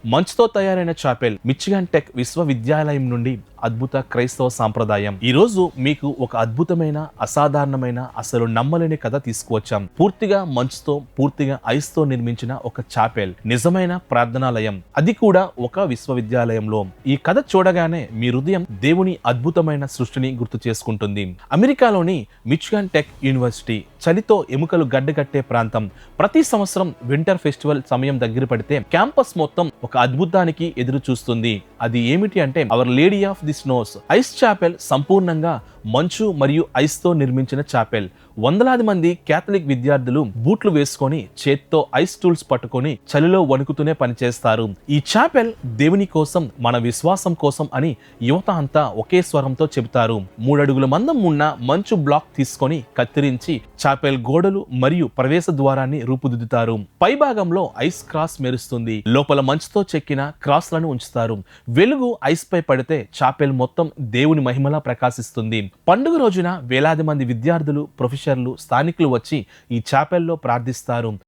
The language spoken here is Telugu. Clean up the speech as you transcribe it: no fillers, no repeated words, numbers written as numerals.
మంచుతో తయారైన చాపెల్ మిచిగాన్ టెక్ విశ్వవిద్యాలయం నుండి అద్భుత క్రైస్తవ సాంప్రదాయం. ఈ రోజు మీకు ఒక అద్భుతమైన, అసాధారణమైన, అసలు నమ్మలేని కథ తీసుకువచ్చాం. పూర్తిగా మంచుతో, పూర్తిగా ఐస్ తో నిర్మించిన ఒక చాపెల్, నిజమైన ప్రార్థనాలయం, అది కూడా ఒక విశ్వవిద్యాలయంలో. ఈ కథ చూడగానే మీ హృదయం దేవుని అద్భుతమైన సృష్టిని గుర్తు చేసుకుంటుంది. అమెరికాలోని మిచిగాన్ టెక్ యూనివర్సిటీ చలితో ఎముకలు గడ్డగట్టే ప్రాంతం. ప్రతి సంవత్సరం వింటర్ ఫెస్టివల్ సమయం దగ్గర పడితే క్యాంపస్ మొత్తం ఒక అద్భుతానికి ఎదురు చూస్తుంది. అది ఏమిటి అంటే Our Lady of the Snows ice chapel. సంపూర్ణంగా మంచు మరియు ఐస్ తో నిర్మించిన చాపెల్. వందలాది మంది కేథలిక్ విద్యార్థులు బూట్లు వేసుకొని చేత్తో ఐస్ టూల్స్ పట్టుకొని చలిలో వణుకుతూనే పనిచేస్తారు. ఈ చాపెల్ దేవుని కోసం, మన విశ్వాసం కోసం అని యువత అంతా ఒకే స్వరంతో చెబుతారు. 3 అడుగుల మందం ఉన్న మంచు బ్లాక్ తీసుకొని కత్తిరించి చాపెల్ గోడలు మరియు ప్రవేశ ద్వారాన్ని రూపుదిద్దుతారు. పై భాగంలో ఐస్ క్రాస్ మెరుస్తుంది. లోపల మంచుతో చెక్కిన క్రాస్లను ఉంచుతారు. వెలుగు ఐస్ పై పడితే చాపెల్ మొత్తం దేవుని మహిమలా ప్రకాశిస్తుంది. పండుగ రోజున వేలాది మంది విద్యార్థులు, ప్రొఫెసర్లు, స్థానికులు వచ్చి ఈ చాపెల్లో ప్రార్థిస్తారు.